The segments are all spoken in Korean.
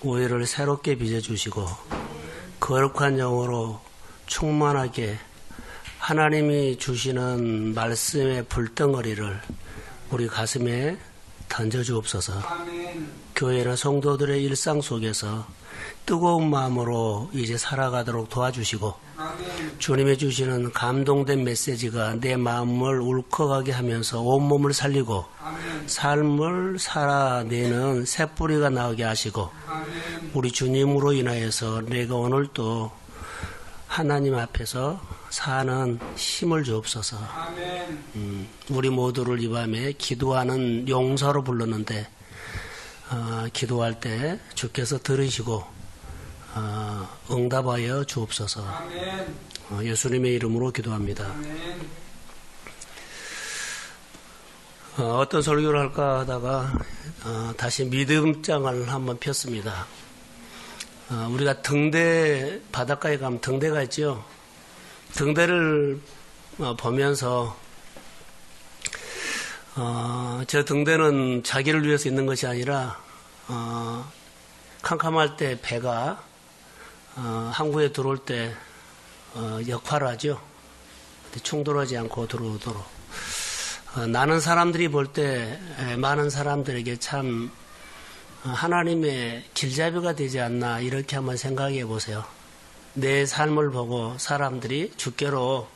오해를 새롭게 빚어주시고 거룩한 영으로 충만하게 하나님이 주시는 말씀의 불덩어리를 우리 가슴에 던져주옵소서. 아멘. 교회나 성도들의 일상 속에서 뜨거운 마음으로 이제 살아가도록 도와주시고 아멘. 주님이 주시는 감동된 메시지가 내 마음을 울컥하게 하면서 온몸을 살리고 아멘. 삶을 살아내는 새뿌리가 나오게 하시고 아멘. 우리 주님으로 인하여서 내가 오늘도 하나님 앞에서 사는 힘을 주옵소서. 아멘. 우리 모두를 이 밤에 기도하는 용사로 불렀는데 기도할 때 주께서 들으시고 응답하여 주옵소서. 아멘. 예수님의 이름으로 기도합니다. 아멘. 어떤 설교를 할까 하다가 다시 믿음장을 한번 폈습니다. 우리가 등대, 바닷가에 가면 등대가 있죠. 등대를 보면서 저 등대는 자기를 위해서 있는 것이 아니라 캄캄할 때 배가 항구에 들어올 때 역할을 하죠. 충돌하지 않고 들어오도록. 나는 사람들이 볼 때 많은 사람들에게 참 하나님의 길잡이가 되지 않나 이렇게 한번 생각해 보세요. 내 삶을 보고 사람들이 주께로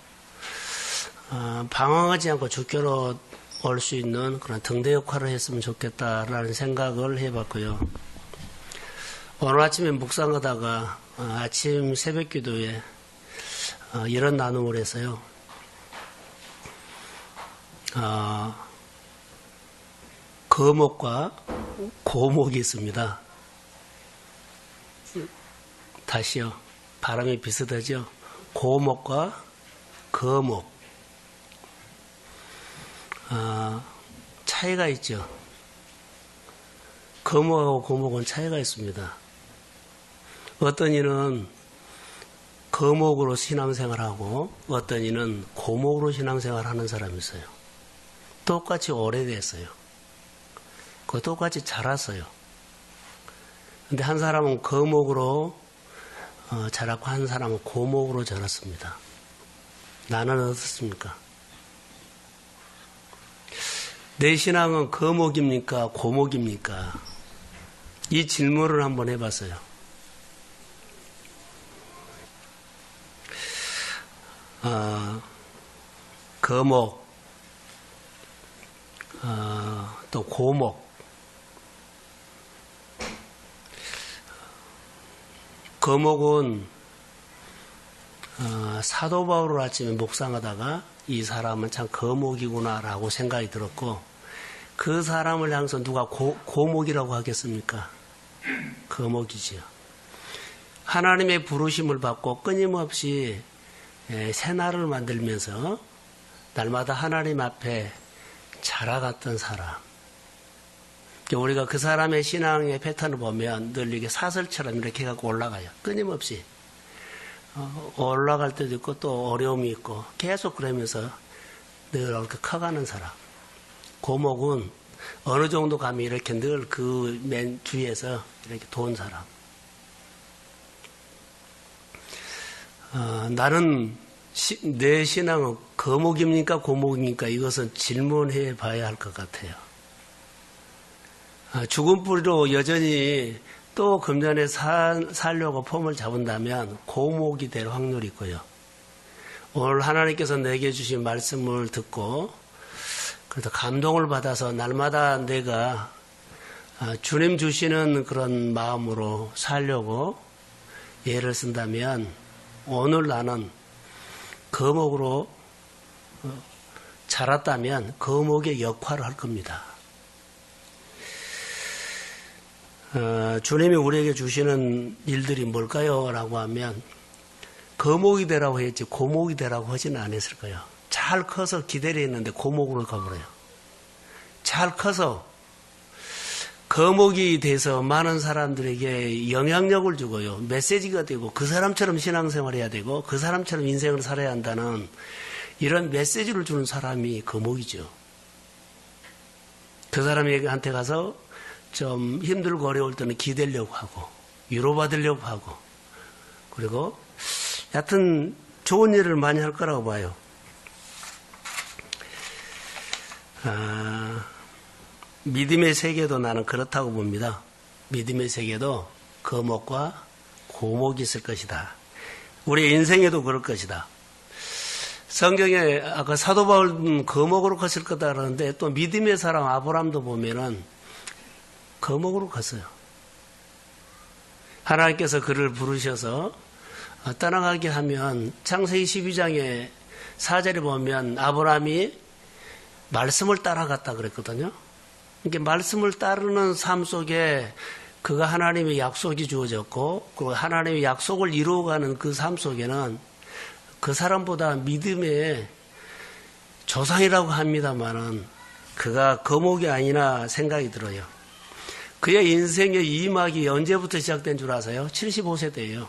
방황하지 않고 주께로 올 수 있는 그런 등대 역할을 했으면 좋겠다라는 생각을 해봤고요. 오늘 아침에 묵상하다가 아침 새벽 기도에 이런 나눔을 했어요. 거목과 고목이 있습니다. 다시요. 발음이 비슷하죠? 고목과 거목. 차이가 있죠. 거목하고 고목은 차이가 있습니다. 어떤 이는 거목으로 신앙생활하고 어떤 이는 고목으로 신앙생활하는 사람이 있어요. 똑같이 오래됐어요. 똑같이 자랐어요. 근데 한 사람은 거목으로 자랐고 한 사람은 고목으로 자랐습니다. 나는 어떻습니까? 내 신앙은 거목입니까? 고목입니까? 이 질문을 한번 해봤어요. 거목, 또 고목. 거목은 사도 바울을 아침에 묵상하다가 이 사람은 참 거목이구나라고 생각이 들었고 그 사람을 향해서 누가 고목이라고 하겠습니까? 거목이지요. 하나님의 부르심을 받고 끊임없이 새날을 만들면서 날마다 하나님 앞에 자라갔던 사람. 우리가 그 사람의 신앙의 패턴을 보면 늘 이게 사슬처럼 이렇게 갖고 올라가요. 끊임없이. 올라갈 때도 있고 또 어려움이 있고 계속 그러면서 늘 이렇게 커가는 사람. 고목은 어느 정도 가면 이렇게 늘 그 맨 주위에서 이렇게 도운 사람. 나는 내 신앙은 거목입니까 고목입니까? 이것은 질문해 봐야 할 것 같아요. 죽은 뿌리로 여전히 또 금전에 살려고 폼을 잡은다면 고목이 될 확률이 있고요. 오늘 하나님께서 내게 주신 말씀을 듣고 그래서 감동을 받아서 날마다 내가 주님 주시는 그런 마음으로 살려고 예를 쓴다면 오늘 나는 거목으로 자랐다면 거목의 역할을 할 겁니다. 주님이 우리에게 주시는 일들이 뭘까요? 라고 하면 거목이 되라고 했지 고목이 되라고 하지는 않았을 거예요. 잘 커서 기다려 있는데 고목으로 가버려요. 잘 커서 거목이 돼서 많은 사람들에게 영향력을 주고요. 메시지가 되고 그 사람처럼 신앙생활 해야 되고 그 사람처럼 인생을 살아야 한다는 이런 메시지를 주는 사람이 거목이죠. 그 사람한테 가서 좀 힘들고 어려울 때는 기대려고 하고 위로받으려고 하고 그리고 여하튼 좋은 일을 많이 할 거라고 봐요. 믿음의 세계도 나는 그렇다고 봅니다. 믿음의 세계도 거목과 고목이 있을 것이다. 우리 인생에도 그럴 것이다. 성경에 아까 사도 바울은 거목으로 컸을 거다 그러는데 또 믿음의 사람 아브라함도 보면은 거목으로 컸어요. 하나님께서 그를 부르셔서 떠나가게 하면 창세기 12장에 4절에 보면 아브라함이 말씀을 따라갔다 그랬거든요. 이게 말씀을 따르는 삶 속에 그가 하나님의 약속이 주어졌고 그 하나님의 약속을 이루어가는 그 삶 속에는 그 사람보다 믿음의 조상이라고 합니다만은 그가 거목이 아니나 생각이 들어요. 그의 인생의 이막이 언제부터 시작된 줄 아세요? 75세 때예요.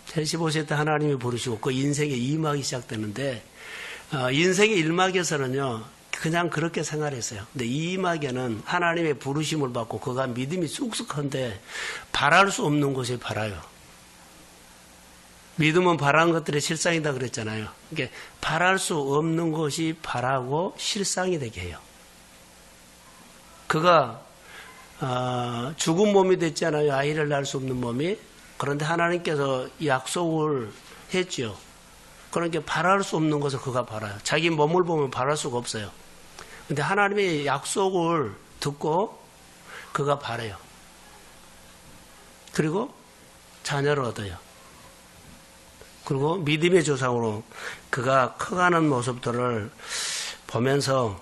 75세 때 하나님이 부르시고 그 인생의 이막이 시작되는데 인생의 1막에서는요 그냥 그렇게 생활했어요. 근데 2막에는 하나님의 부르심을 받고 그가 믿음이 쑥쑥한데 바랄 수 없는 것이 바라요. 믿음은 바라는 것들의 실상이다 그랬잖아요. 그러니까 바랄 수 없는 것이 바라고 실상이 되게 해요. 그가 죽은 몸이 됐잖아요. 아이를 낳을 수 없는 몸이. 그런데 하나님께서 약속을 했죠. 그러니까 바랄 수 없는 것을 그가 바라요. 자기 몸을 보면 바랄 수가 없어요. 그런데 하나님의 약속을 듣고 그가 바라요. 그리고 자녀를 얻어요. 그리고 믿음의 조상으로 그가 커가는 모습들을 보면서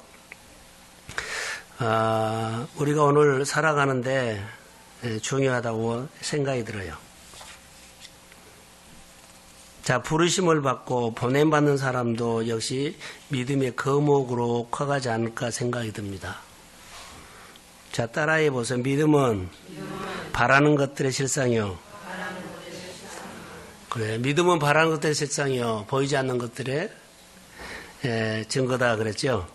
우리가 오늘 살아가는데 중요하다고 생각이 들어요. 자, 부르심을 받고 보냄받는 사람도 역시 믿음의 거목으로 커가지 않을까 생각이 듭니다. 자, 따라해 보세요. 믿음은 바라는 것들의 실상이요. 그래, 믿음은 바라는 것들의 실상이요. 보이지 않는 것들의 증거다 그랬죠.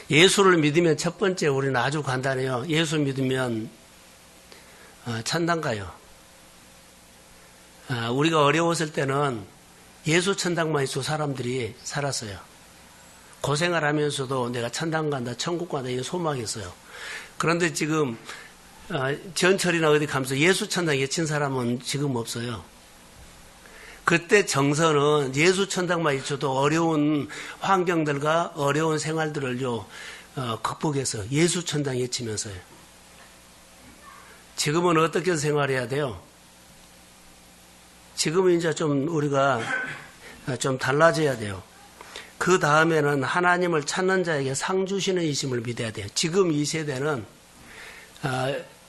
예수를 믿으면 첫 번째 우리는 아주 간단해요. 예수 믿으면 천당 가요. 우리가 어려웠을 때는 예수 천당만 있어 사람들이 살았어요. 고생을 하면서도 내가 천당 간다, 천국 간다 이런 소망이 있어요. 그런데 지금 전철이나 어디 가면서 예수 천당 외친 사람은 지금 없어요. 그때 정서는 예수 천당만 있어도 어려운 환경들과 어려운 생활들을요 극복해서 예수 천당 외치면서요. 지금은 어떻게 생활해야 돼요? 지금은 이제 좀 우리가 좀 달라져야 돼요. 그 다음에는 하나님을 찾는 자에게 상 주시는 이심을 믿어야 돼요. 지금 이 세대는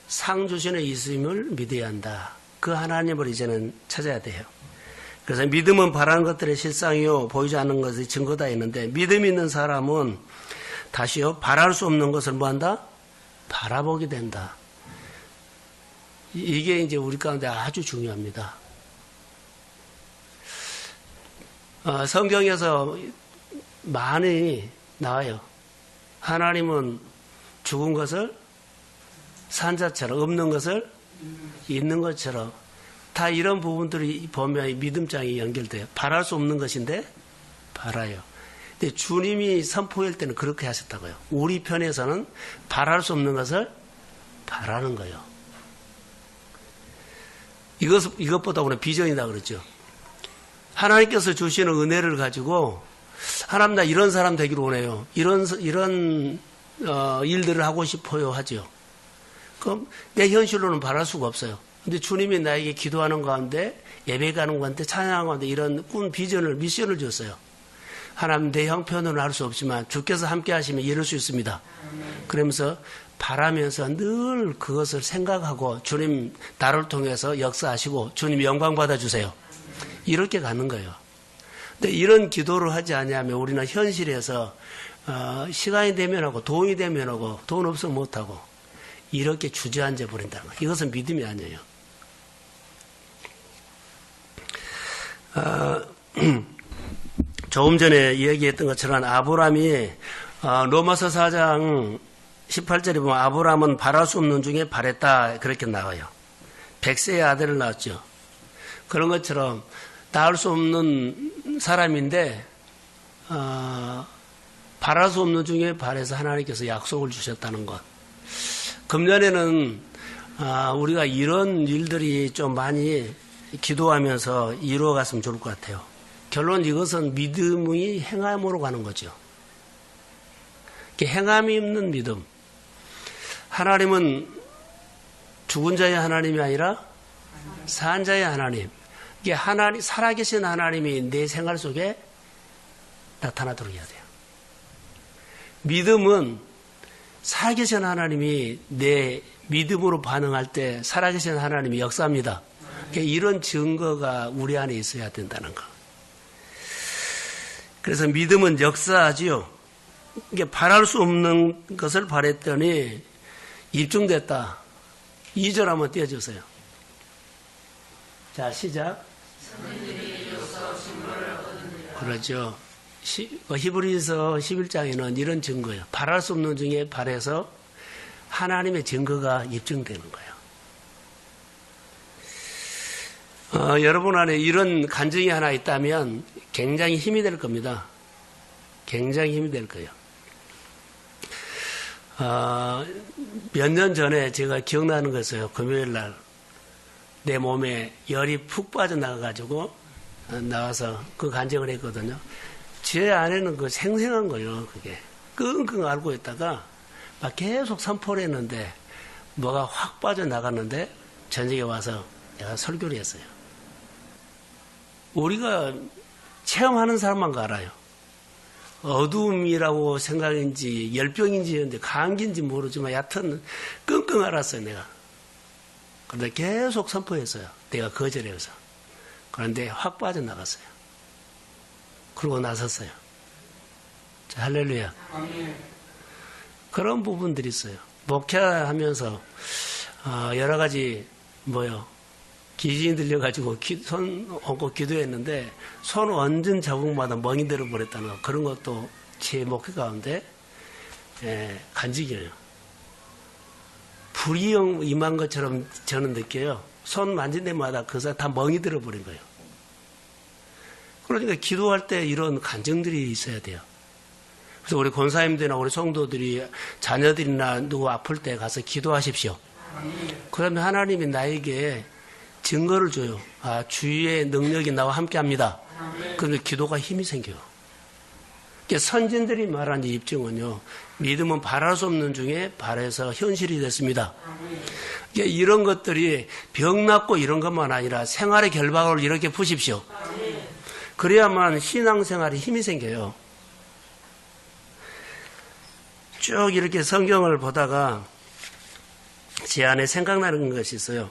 상 주시는 이심을 믿어야 한다. 그 하나님을 이제는 찾아야 돼요. 그래서 믿음은 바라는 것들의 실상이요 보이지 않는 것의 증거다 했는데 믿음 있는 사람은 다시요 바랄 수 없는 것을 뭐한다? 바라보게 된다. 이게 이제 우리 가운데 아주 중요합니다. 성경에서 많이 나와요. 하나님은 죽은 것을 산 자처럼 없는 것을 있는 것처럼 다 이런 부분들이 보면 믿음장이 연결돼요. 바랄 수 없는 것인데 바라요. 근데 주님이 선포할 때는 그렇게 하셨다고요. 우리 편에서는 바랄 수 없는 것을 바라는 거예요. 이것보다 우리는 비전이다 그랬죠. 하나님께서 주시는 은혜를 가지고 하나님 나 이런 사람 되기를 원해요. 이런 일들을 하고 싶어요 하죠. 그럼 내 현실로는 바랄 수가 없어요. 근데 주님이 나에게 기도하는 가운데 예배 가는 가운데 찬양하는 가운데 이런 꿈 비전을 미션을 줬어요. 하나님 내 형편으로는 할 수 없지만 주께서 함께 하시면 이룰 수 있습니다. 그러면서 바라면서 늘 그것을 생각하고 주님 나를 통해서 역사하시고 주님 영광 받아주세요. 이렇게 가는 거예요. 근데 이런 기도를 하지 않으면 우리는 현실에서 시간이 되면 하고 돈이 되면 하고 돈 없으면 못하고 이렇게 주저앉아 버린다는 거예요. 이것은 믿음이 아니에요. 조금 전에 이야기했던 것처럼 아브라함이 로마서 4장 18절에 보면 아브라함은 바랄 수 없는 중에 바랬다 그렇게 나와요. 100세의 아들을 낳았죠. 그런 것처럼 낳을 수 없는 사람인데 바랄 수 없는 중에 바래서 하나님께서 약속을 주셨다는 것. 금년에는 우리가 이런 일들이 좀 많이 기도하면서 이루어갔으면 좋을 것 같아요. 결론 이것은 믿음이 행함으로 가는 거죠. 행함이 없는 믿음. 하나님은 죽은 자의 하나님이 아니라 산 자의 하나님. 이게 하나님, 살아계신 하나님이 내 생활 속에 나타나도록 해야 돼요. 믿음은 살아계신 하나님이 내 믿음으로 반응할 때 살아계신 하나님이 역사합니다. 이런 증거가 우리 안에 있어야 된다는 거. 그래서 믿음은 역사하지요. 이게 바랄 수 없는 것을 바랬더니 입증됐다. 2절 한번 띄워주세요. 자, 시작. 그렇죠. 히브리서 11장에는 이런 증거예요. 바랄 수 없는 중에 바래서 하나님의 증거가 입증되는 거예요. 여러분 안에 이런 간증이 하나 있다면 굉장히 힘이 될 겁니다. 굉장히 힘이 될 거예요. 몇 년 전에 제가 기억나는 것이에요. 금요일 날 내 몸에 열이 푹 빠져나가가지고 나와서 그 간증을 했거든요. 제 안에는 그 생생한 거예요. 그게 끙끙 앓고 있다가 막 계속 선포를 했는데 뭐가 확 빠져나갔는데 저녁에 와서 내가 설교를 했어요. 우리가 체험하는 사람만 알아요. 어둠이라고 생각인지 열병인지 감기인지 모르지만 여하튼 끙끙 앓았어요. 내가. 그런데 계속 선포했어요. 내가 거절해서. 그런데 확 빠져나갔어요. 그러고 나섰어요. 자, 할렐루야. 아멘. 그런 부분들이 있어요. 목회하면서 여러 가지 기진이 들려가지고 손 얹고 기도했는데 손 얹은 자국마다 멍이 들어버렸다는 거. 그런 것도 제 목회 가운데 간직이에요. 불이 임한 것처럼 저는 느껴요. 손 만진 데마다 그사 다 멍이 들어버린 거예요. 그러니까 기도할 때 이런 간증들이 있어야 돼요. 그래서 우리 권사님들이나 우리 성도들이 자녀들이나 누구 아플 때 가서 기도하십시오. 그러면 하나님이 나에게 증거를 줘요. 주의 능력이 나와 함께 합니다. 그러면 기도가 힘이 생겨요. 선진들이 말한 이 입증은요, 믿음은 바랄 수 없는 중에 바라서 현실이 됐습니다. 이런 것들이 병 낫고 이런 것만 아니라 생활의 결박을 이렇게 푸십시오. 그래야만 신앙생활에 힘이 생겨요. 쭉 이렇게 성경을 보다가 제 안에 생각나는 것이 있어요.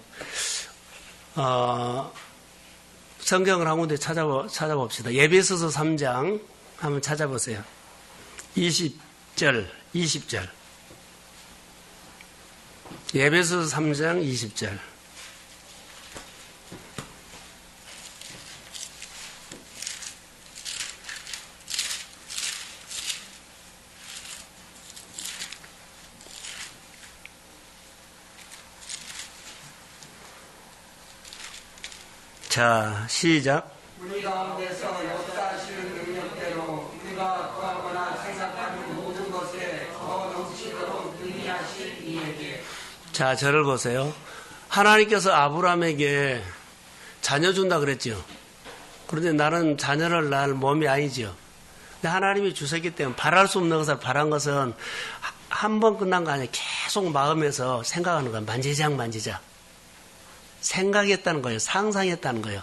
성경을 한 군데 찾아봅시다. 에베소서 3장 한번 찾아보세요. 20절. 에베소서 3장 20절. 자, 시작. 우리 가운데서 역사하시는 능력대로 우리가 구하거나 생각하는 모든 것에 더 넘치도록 능히 하실 이에게. 자, 저를 보세요. 하나님께서 아브라함에게 자녀 준다 그랬죠. 그런데 나는 자녀를 낳을 몸이 아니죠. 근데 하나님이 주셨기 때문에 바랄 수 없는 것을 바란 것은 한 번 끝난 거 아니에요. 계속 마음에서 생각하는 거예요. 만지작. 생각했다는 거예요. 상상했다는 거예요.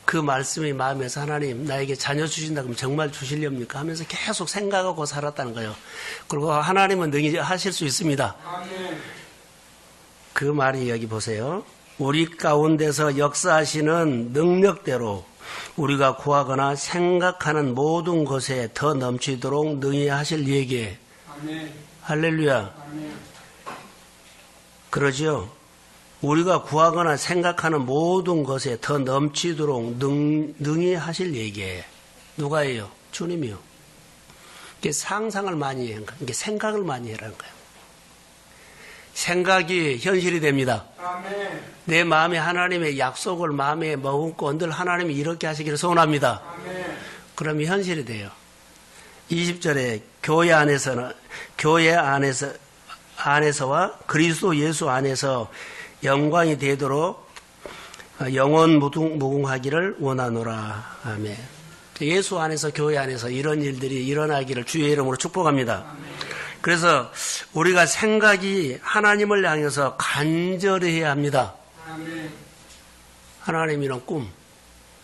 그 말씀이 마음에서 하나님 나에게 자녀 주신다 그러면 정말 주시렵니까 하면서 계속 생각하고 살았다는 거예요. 그리고 하나님은 능히 하실 수 있습니다. 아멘. 그 말이 여기 보세요. 우리 가운데서 역사하시는 능력대로 우리가 구하거나 생각하는 모든 것에 더 넘치도록 능히 하실 이에게. 아멘. 할렐루야. 아멘. 그러죠. 우리가 구하거나 생각하는 모든 것에 더 넘치도록 능히 하실 얘기에 누가예요? 주님이요. 이게 상상을 많이 해. 이게 생각을 많이 해라는 거예요. 생각이 현실이 됩니다. 아멘. 내 마음에 하나님의 약속을 마음에 머금고 늘 하나님이 이렇게 하시기를 소원합니다. 아멘. 그러면 현실이 돼요. 20절에 교회 안에서와 그리스도 예수 안에서 영광이 되도록 영원 무궁하기를 원하노라. 아멘. 예수 안에서 교회 안에서 이런 일들이 일어나기를 주의 이름으로 축복합니다. 그래서 우리가 생각이 하나님을 향해서 간절히 해야 합니다. 아멘. 하나님 이런 꿈,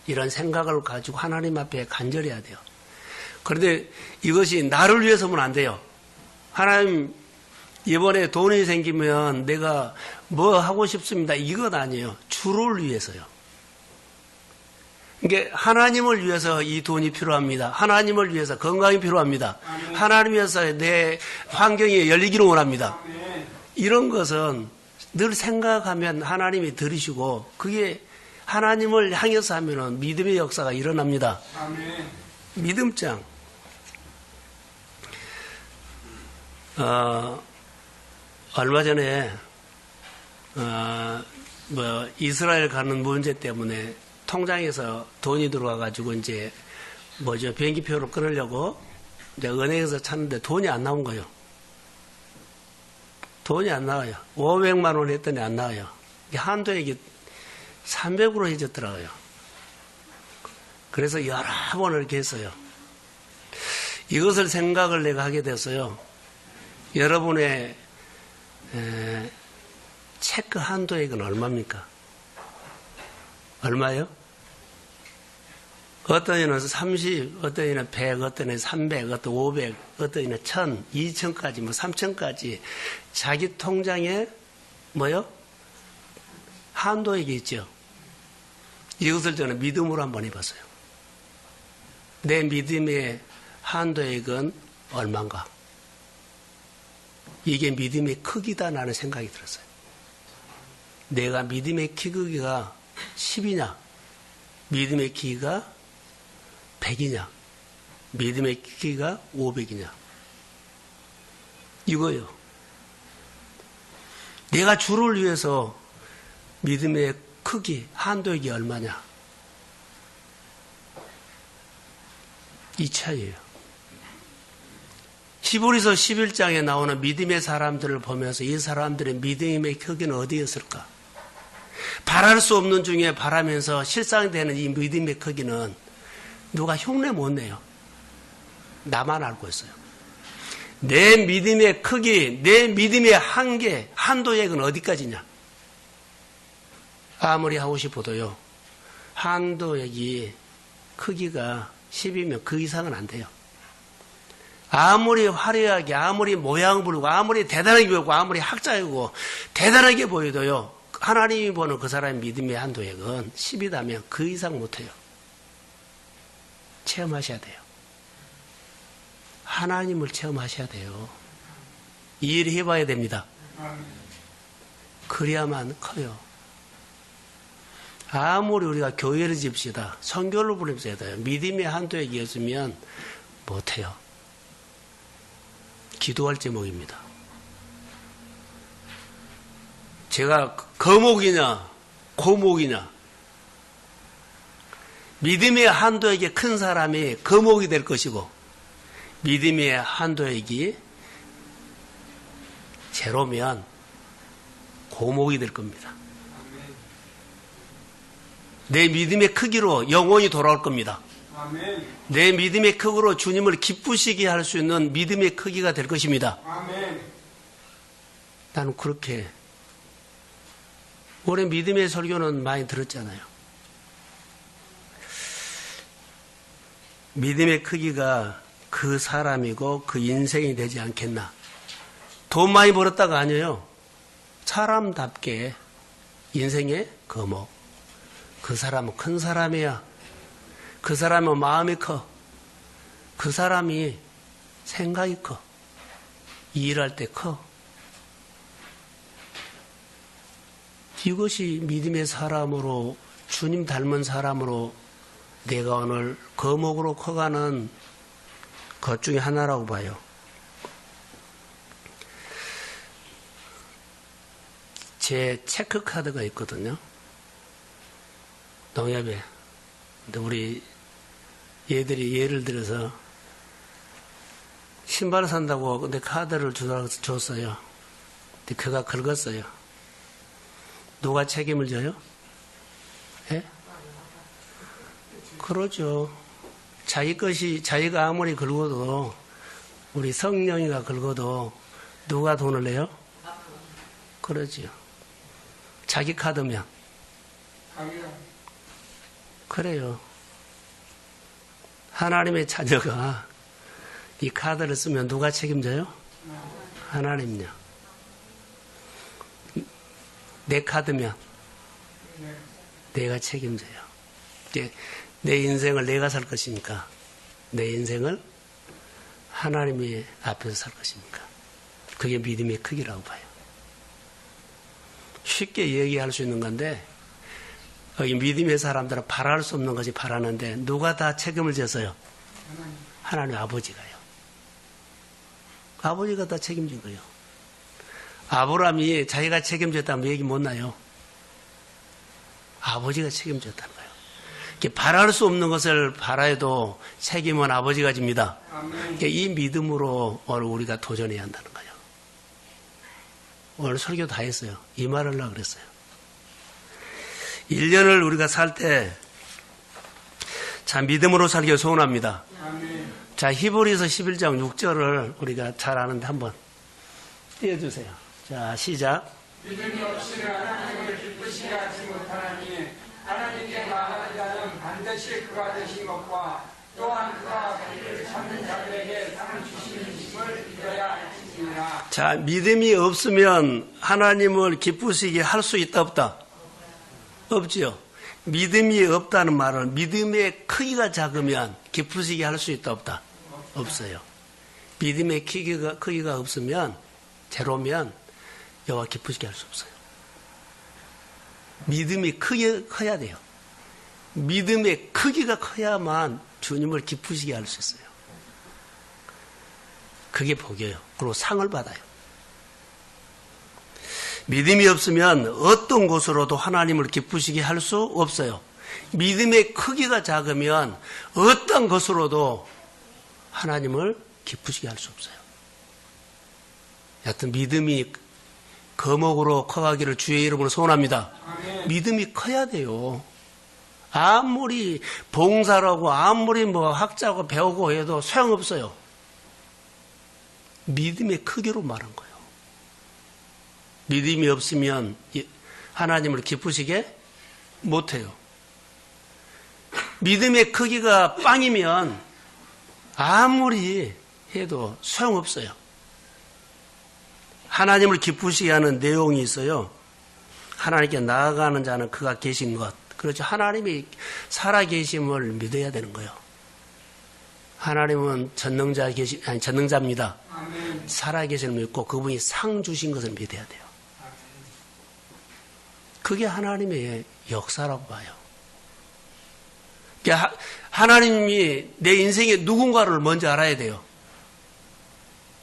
이런 생각을 가지고 하나님 앞에 간절히 해야 돼요. 그런데 이것이 나를 위해서면 안 돼요. 하나님 이번에 돈이 생기면 내가 뭐 하고 싶습니다. 이건 아니에요. 주를 위해서요. 그러니까 하나님을 위해서 이 돈이 필요합니다. 하나님을 위해서 건강이 필요합니다. 아멘. 하나님 위해서 내 환경이 열리기를 원합니다. 아멘. 이런 것은 늘 생각하면 하나님이 들으시고 그게 하나님을 향해서 하면은 믿음의 역사가 일어납니다. 아멘. 믿음장. 얼마 전에 이스라엘 가는 문제 때문에 통장에서 돈이 들어와가지고 이제 비행기표를 끊으려고 이제 은행에서 찾는데 돈이 안 나온 거예요. 돈이 안 나와요. 500만 원 했더니 안 나와요. 한도액이 300으로 해졌더라고요. 그래서 여러 번을 이렇게 했어요. 이것을 생각을 내가 하게 됐어요. 여러분의 체크 한도액은 얼마입니까? 얼마요? 어떤 이는 30, 어떤 이는 100, 어떤 이는 300, 어떤 500, 어떤 이는 1000, 2000까지, 3000까지 자기 통장에 한도액이 있죠. 이것을 저는 믿음으로 한번 해봤어요. 내 믿음의 한도액은 얼마인가? 이게 믿음의 크기다라는 생각이 들었어요. 내가 믿음의 크기가 10이냐? 믿음의 크기가 100이냐? 믿음의 크기가 500이냐? 이거요. 내가 주를 위해서 믿음의 크기, 한도액이 얼마냐? 이 차이예요. 히브리서 11장에 나오는 믿음의 사람들을 보면서 이 사람들의 믿음의 크기는 어디였을까? 바랄 수 없는 중에 바라면서 실상되는 이 믿음의 크기는 누가 흉내 못 내요. 나만 알고 있어요. 내 믿음의 크기, 내 믿음의 한계, 한도액은 어디까지냐? 아무리 하고 싶어도요. 한도액이 크기가 10이면 그 이상은 안 돼요. 아무리 화려하게, 아무리 모양 부르고, 아무리 대단하게 보이고, 아무리 학자이고, 대단하게 보여도요, 하나님이 보는 그 사람의 믿음의 한도액은 10이라면 그 이상 못해요. 체험하셔야 돼요. 하나님을 체험하셔야 돼요. 이 일을 해봐야 됩니다. 그래야만 커요. 아무리 우리가 교회를 집시다, 선교를 부르면서 해도요, 믿음의 한도액이었으면 못해요. 기도할 제목입니다. 제가 거목이냐 고목이냐, 믿음의 한도액이 큰 사람이 거목이 될 것이고 믿음의 한도액이 제로면 고목이 될 겁니다. 내 믿음의 크기로 영혼이 돌아올 겁니다. 아멘. 내 믿음의 크기로 주님을 기쁘시게 할 수 있는 믿음의 크기가 될 것입니다. 아멘. 나는 그렇게 올해 믿음의 설교는 많이 들었잖아요. 믿음의 크기가 그 사람이고 그 인생이 되지 않겠나. 돈 많이 벌었다가 아니에요. 사람답게 인생의 거목. 그 사람은 큰 사람이야. 그 사람은 마음이 커. 그 사람이 생각이 커. 일할 때 커. 이것이 믿음의 사람으로, 주님 닮은 사람으로 내가 오늘 거목으로 커가는 것 중에 하나라고 봐요. 제 체크카드가 있거든요. 농협에. 근데 우리 얘들이 예를 들어서 신발 산다고 근데 카드를 줬어요. 근데 그가 긁었어요. 누가 책임을 져요? 예? 그러죠. 자기 것이, 자기가 아무리 긁어도, 우리 성령이가 긁어도, 누가 돈을 내요? 그러지요. 자기 카드면. 그래요. 하나님의 자녀가 이 카드를 쓰면 누가 책임져요? 하나님요. 내 카드면 내가 책임져요. 이제 내 인생을 내가 살 것입니까? 내 인생을 하나님이 앞에서 살 것입니까? 그게 믿음의 크기라고 봐요. 쉽게 얘기할 수 있는 건데 여기 믿음의 사람들은 바랄 수 없는 것이 바라는데 누가 다 책임을 졌어요? 하나님 아버지가요. 아버지가 다 책임진 거예요. 아브라함이 자기가 책임졌다면 얘기 못 나요. 아버지가 책임졌다는 거예요. 바랄 수 없는 것을 바라도 책임은 아버지가 집니다. 이 믿음으로 오늘 우리가 도전해야 한다는 거예요. 오늘 설교 다 했어요. 이 말을 하려고 그랬어요. 1년을 우리가 살 때, 자, 믿음으로 살기를 소원합니다. 자, 히브리서 11장 6절을 우리가 잘 아는데 한번 띄워주세요. 자, 시작. 믿음이 없이는 하나님을 기쁘시게 하지 못하나니 하나님께 말하는 자는 반드시 그가 되신 것과 또한 그가 그를 찾는 자들에게 상을 주시는 힘을 믿어야 할지니라. 자, 믿음이 없으면 하나님을 기쁘시게 할 수 있다 없다? 없지요. 믿음이 없다는 말은 믿음의 크기가 작으면 기쁘시게 할 수 있다 없다? 없어요. 믿음의 크기가 없으면 제로면 여호와 기쁘시게 할 수 없어요. 믿음이 커야 돼요. 믿음의 크기가 커야만 주님을 기쁘시게 할 수 있어요. 그게 복이에요. 그리고 상을 받아요. 믿음이 없으면 어떤 곳으로도 하나님을 기쁘시게 할 수 없어요. 믿음의 크기가 작으면 어떤 것으로도 하나님을 기쁘시게 할 수 없어요. 여하튼 믿음이 거목으로 커가기를 주의 이름으로 소원합니다. 아멘. 믿음이 커야 돼요. 아무리 봉사라고 아무리 학자고 배우고 해도 소용없어요. 믿음의 크기로 말한 거예요. 믿음이 없으면 하나님을 기쁘시게 못해요. 믿음의 크기가 빵이면 아무리 해도 소용없어요. 하나님을 기쁘시게 하는 내용이 있어요. 하나님께 나아가는 자는 그가 계신 것. 그렇죠. 하나님이 살아계심을 믿어야 되는 거예요. 하나님은 전능자입니다. 아멘. 살아계심을 믿고 그분이 상 주신 것을 믿어야 돼요. 그게 하나님의 역사라고 봐요. 그러니까 하나님이 내 인생에 누군가를 먼저 알아야 돼요.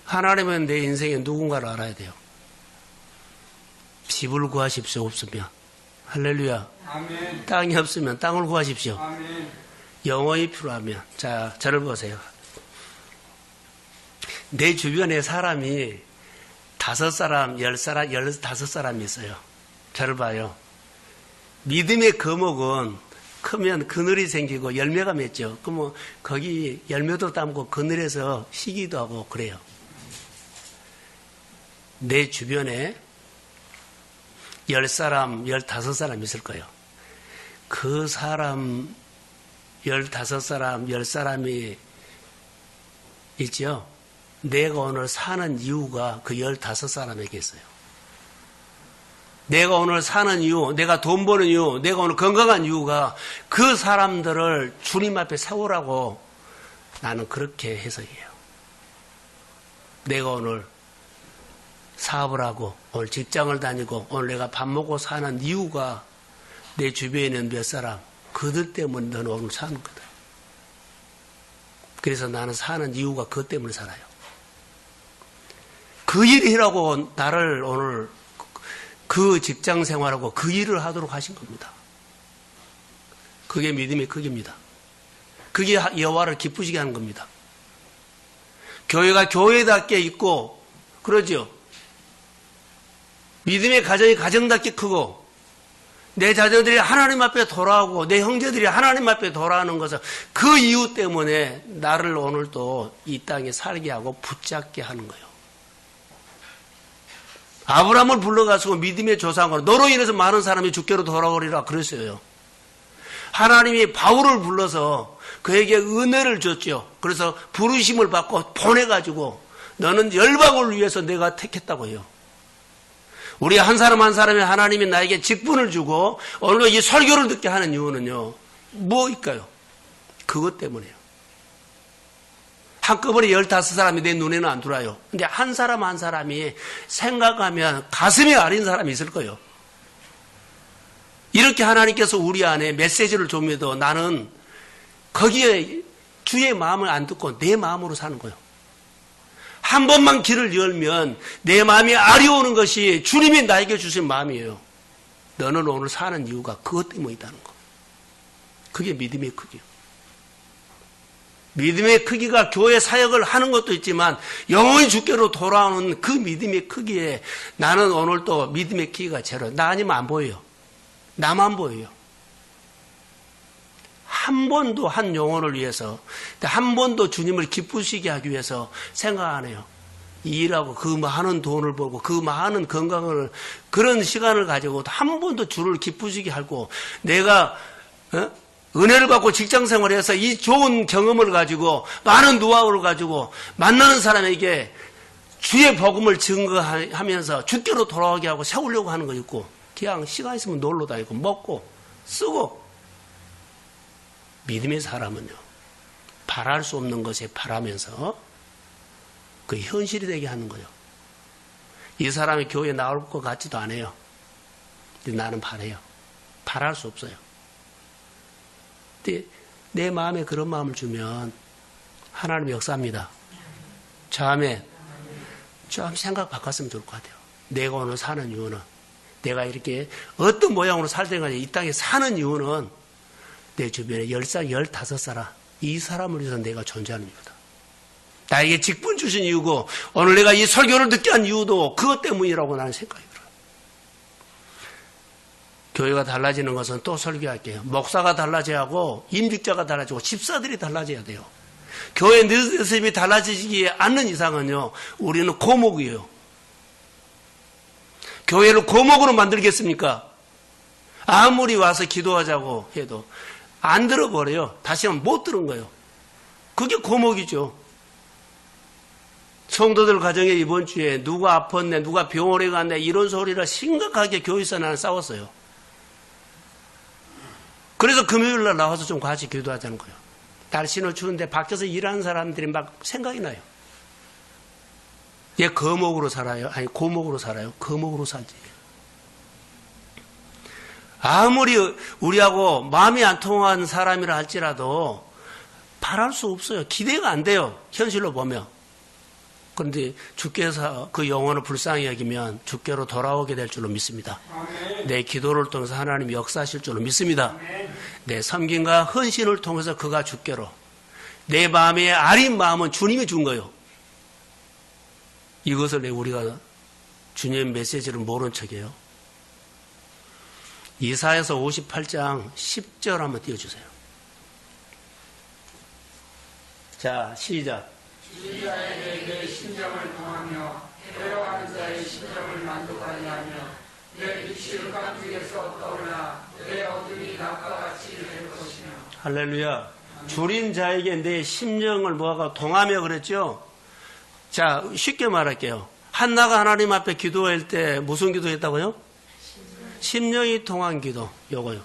하나님은 내 인생에 누군가를 알아야 돼요. 집을 구하십시오. 없으면. 할렐루야. 아멘. 땅이 없으면 땅을 구하십시오. 아멘. 영혼이 필요하면. 자, 저를 보세요. 내 주변에 사람이 5사람, 10사람, 15사람이 있어요. 저를 봐요. 믿음의 거목은 크면 그늘이 생기고 열매가 맺죠. 그러면 거기 열매도 담고 그늘에서 쉬기도 하고 그래요. 내 주변에 10사람, 15사람 있을 거예요. 그 사람 15사람, 10사람이 있죠. 내가 오늘 사는 이유가 그 15사람에게 있어요. 내가 오늘 사는 이유, 내가 돈 버는 이유, 내가 오늘 건강한 이유가 그 사람들을 주님 앞에 세우라고 나는 그렇게 해석해요. 내가 오늘 사업을 하고 오늘 직장을 다니고 오늘 내가 밥 먹고 사는 이유가 내 주변에 있는 몇 사람, 그들 때문에 너는 오늘 사는 거다. 그래서 나는 사는 이유가 그것 때문에 살아요. 그 일이라고 나를 오늘 그 직장 생활하고 그 일을 하도록 하신 겁니다. 그게 믿음의 크기입니다. 그게 여호와를 기쁘시게 하는 겁니다. 교회가 교회답게 있고 그러죠. 믿음의 가정이 가정답게 크고 내 자녀들이 하나님 앞에 돌아오고 내 형제들이 하나님 앞에 돌아오는 것은 그 이유 때문에 나를 오늘도 이 땅에 살게 하고 붙잡게 하는 거예요. 아브라함을 불러가지고 믿음의 조상으로 너로 인해서 많은 사람이 주께로 돌아오리라 그랬어요. 하나님이 바울을 불러서 그에게 은혜를 줬죠. 그래서 부르심을 받고 보내가지고 너는 열방을 위해서 내가 택했다고 해요. 우리 한 사람 한 사람이 하나님이 나에게 직분을 주고 오늘 이 설교를 듣게 하는 이유는요. 뭐일까요? 그것 때문이에요. 한꺼번에 15사람이 내 눈에는 안 들어와요. 근데 한 사람 한 사람이 생각하면 가슴이 아린 사람이 있을 거예요. 이렇게 하나님께서 우리 안에 메시지를 줍니다. 나는 거기에 주의 마음을 안 듣고 내 마음으로 사는 거예요. 한 번만 길을 열면 내 마음이 아려오는 것이 주님이 나에게 주신 마음이에요. 너는 오늘 사는 이유가 그것 때문이라는 거. 그게 믿음의 크기예요. 믿음의 크기가 교회 사역을 하는 것도 있지만 영원히 주께로 돌아오는 그 믿음의 크기에 나는 오늘 또 믿음의 크기가 제로. 나 아니면 안 보여요. 나만 보여요. 한 번도 한 영혼을 위해서, 한 번도 주님을 기쁘시게 하기 위해서 생각 안 해요. 일하고 그 많은 돈을 벌고 그 많은 건강을 그런 시간을 가지고 한 번도 주를 기쁘시게 하고 내가 은혜를 받고 직장 생활해서 이 좋은 경험을 가지고 많은 노하우를 가지고 만나는 사람에게 주의 복음을 증거하면서 주께로 돌아오게 하고 세우려고 하는 거 있고 그냥 시간 있으면 놀러 다니고 먹고 쓰고 믿음의 사람은요 바랄 수 없는 것에 바라면서 그 현실이 되게 하는 거예요. 이 사람이 교회에 나올 것 같지도 않아요. 근데 나는 바래요. 바랄 수 없어요. 근데 내 마음에 그런 마음을 주면 하나님 역사합니다. 다음에 좀 생각 바꿨으면 좋을 것 같아요. 내가 오늘 사는 이유는 내가 이렇게 어떤 모양으로 살 때가 이 땅에 사는 이유는 내 주변에 10살, 15살 이 사람을 위해서 내가 존재하는 이유다. 나에게 직분 주신 이유고 오늘 내가 이 설교를 듣게 한 이유도 그것 때문이라고 나는 생각이 들어요. 교회가 달라지는 것은 또 설교할게요. 목사가 달라져야 하고 임직자가 달라지고 집사들이 달라져야 돼요. 교회 모습이 달라지지 않는 이상은요. 우리는 고목이에요. 교회를 고목으로 만들겠습니까? 아무리 와서 기도하자고 해도 안 들어버려요. 다시 한번 못 들은 거예요. 그게 고목이죠. 성도들 가정에 이번 주에 누가 아팠네, 누가 병원에 갔네 이런 소리를 심각하게 교회에서 나는 싸웠어요. 그래서 금요일 날 나와서 좀 같이 기도하자는 거예요. 날씨는 추운데 밖에서 일하는 사람들이 막 생각이 나요. 얘 거목으로 살아요? 아니 고목으로 살아요? 거목으로 살지. 아무리 우리하고 마음이 안 통한 사람이라 할지라도 바랄 수 없어요. 기대가 안 돼요. 현실로 보면. 그런데 주께서 그 영혼을 불쌍히 여기면 주께로 돌아오게 될 줄로 믿습니다. 내 기도를 통해서 하나님이 역사하실 줄로 믿습니다. 내 섬김과 헌신을 통해서 그가 주께로. 내 마음의 아린 마음은 주님이 준 거예요. 이것을 우리가 주님의 메시지를 모른 척이에요. 이사야서 58장 10절 한번 띄워주세요. 자, 시작. 주의자에게 내 심정을 통하며 괴로워하는 자의 심정을 만족하게 하며 내 빛이 흑암 중에서 떠올라 내 어둠이 낮과 같이 될 것이며. 할렐루야. 줄인 자에게 내 심정을 뭐하고 통하며 그랬죠. 자, 쉽게 말할게요. 한나가 하나님 앞에 기도할 때 무슨 기도했다고요? 심령이 통한 기도. 요거요.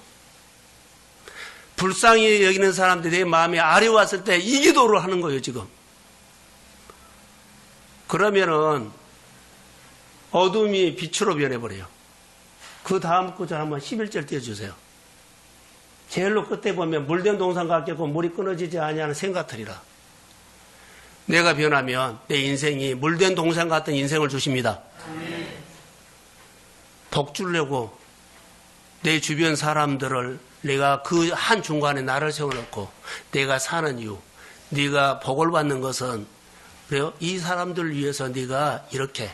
불쌍히 여기는 사람들이 내 마음이 아려웠을 때 이 기도를 하는 거예요, 지금. 그러면은 어둠이 빛으로 변해버려요. 그 다음 구절 한번 11절 띄워주세요. 제일로 끝에 보면 물된 동산 같겠고 물이 끊어지지 아니하는 생각들이라. 내가 변하면 내 인생이 물된 동산 같은 인생을 주십니다. 복 주려고 내 주변 사람들을 내가 그 한 중간에 나를 세워놓고 내가 사는 이유, 네가 복을 받는 것은 그래요? 이 사람들을 위해서 네가 이렇게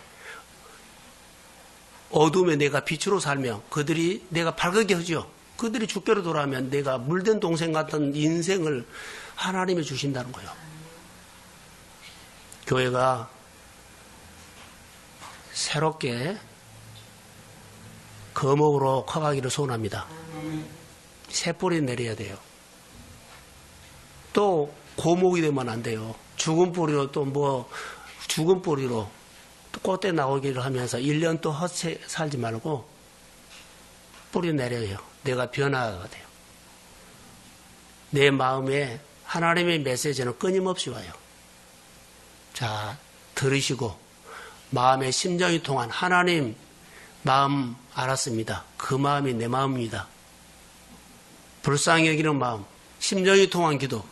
어둠에 내가 빛으로 살며 그들이 내가 밝게 하죠. 그들이 주께로 돌아오면 내가 물된 동생 같은 인생을 하나님이 주신다는 거예요. 교회가 새롭게 거목으로 커가기를 소원합니다. 새 뿌리 내려야 돼요. 또 고목이 되면 안 돼요. 죽은 뿌리로 또 죽은 뿌리로 또 꽃대 나오기를 하면서 1년 또 헛새 살지 말고 뿌리 내려요. 내가 변화가 돼요. 내 마음에 하나님의 메시지는 끊임없이 와요. 자, 들으시고 마음의 심정이 통한 하나님 마음 알았습니다. 그 마음이 내 마음입니다. 불쌍히 여기는 마음, 심정이 통한 기도,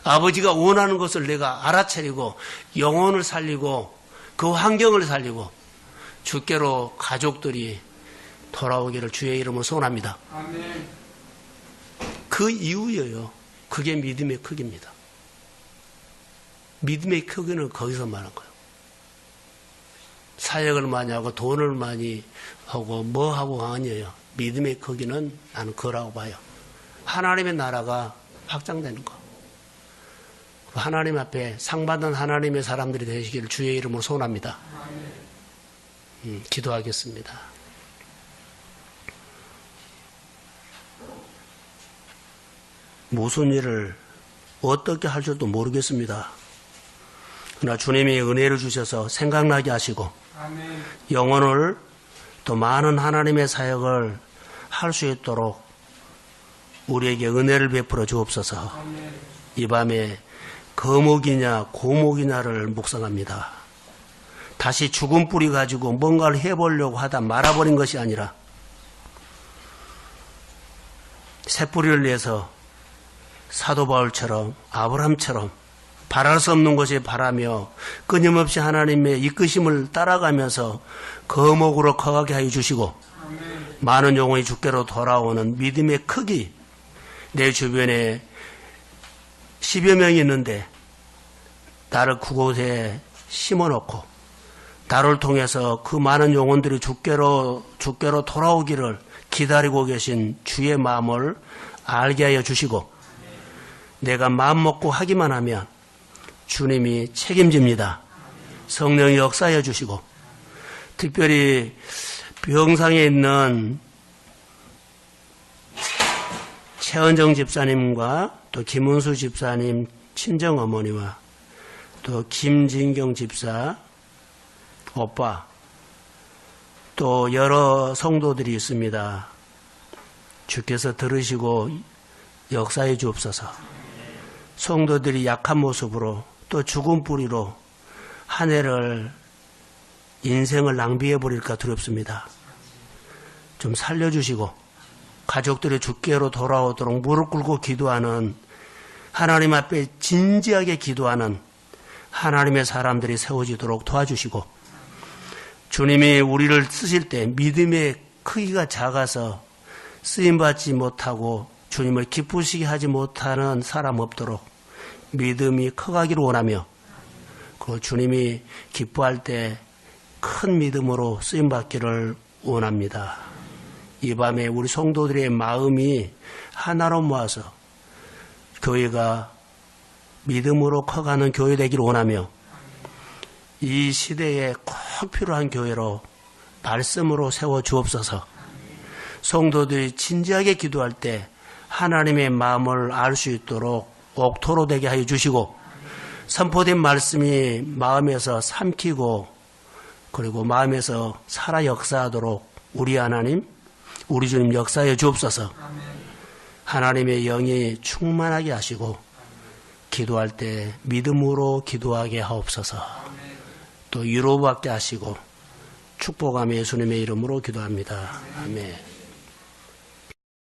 아버지가 원하는 것을 내가 알아차리고 영혼을 살리고 그 환경을 살리고 주께로 가족들이 돌아오기를 주의 이름으로 소원합니다. 아멘. 그 이유예요. 그게 믿음의 크기입니다. 믿음의 크기는 거기서 말한 거예요. 사역을 많이 하고 돈을 많이 하고 뭐 하고 아니에요. 믿음의 크기는 나는 그거라고 봐요. 하나님의 나라가 확장되는 거. 하나님 앞에 상받은 하나님의 사람들이 되시기를 주의 이름으로 소원합니다. 기도하겠습니다. 무슨 일을 어떻게 할 줄도 모르겠습니다. 그러나 주님이 은혜를 주셔서 생각나게 하시고 아멘. 영혼을 또 많은 하나님의 사역을 할 수 있도록 우리에게 은혜를 베풀어 주옵소서. 아멘. 이 밤에 거목이냐 고목이냐를 묵상합니다. 다시 죽은 뿌리 가지고 뭔가를 해보려고 하다 말아버린 것이 아니라 새 뿌리를 내서 사도 바울처럼 아브라함처럼 바랄 수 없는 것에 바라며 끊임없이 하나님의 이끄심을 따라가면서 거목으로 커가게 하여 주시고 아멘. 많은 영혼이 주께로 돌아오는 믿음의 크기, 내 주변에 10여 명이 있는데 나를 그곳에 심어놓고 나를 통해서 그 많은 영혼들이 주께로 돌아오기를 기다리고 계신 주의 마음을 알게 하여 주시고 내가 마음 먹고 하기만 하면 주님이 책임집니다. 성령이 역사해 주시고 특별히 병상에 있는 최은정 집사님과 또 김은수 집사님 친정어머니와 또 김진경 집사 오빠 또 여러 성도들이 있습니다. 주께서 들으시고 역사해 주옵소서. 성도들이 약한 모습으로 또 죽은 뿌리로 한 해를 인생을 낭비해 버릴까 두렵습니다. 좀 살려주시고 가족들이 주께로 돌아오도록 무릎 꿇고 기도하는 하나님 앞에 진지하게 기도하는 하나님의 사람들이 세워지도록 도와주시고 주님이 우리를 쓰실 때 믿음의 크기가 작아서 쓰임받지 못하고 주님을 기쁘시게 하지 못하는 사람 없도록 믿음이 커가기를 원하며 그 주님이 기뻐할 때 큰 믿음으로 쓰임받기를 원합니다. 이 밤에 우리 성도들의 마음이 하나로 모아서 교회가 믿음으로 커가는 교회 되기를 원하며 이 시대에 꼭 필요한 교회로 말씀으로 세워 주옵소서. 성도들이 진지하게 기도할 때 하나님의 마음을 알 수 있도록 옥토로 되게 하여 주시고 선포된 말씀이 마음에서 삼키고 그리고 마음에서 살아 역사하도록 우리 하나님, 우리 주님 역사해 주옵소서. 하나님의 영이 충만하게 하시고 기도할 때 믿음으로 기도하게 하옵소서. 또 위로받게 하시고 축복하며 예수님의 이름으로 기도합니다. 아멘.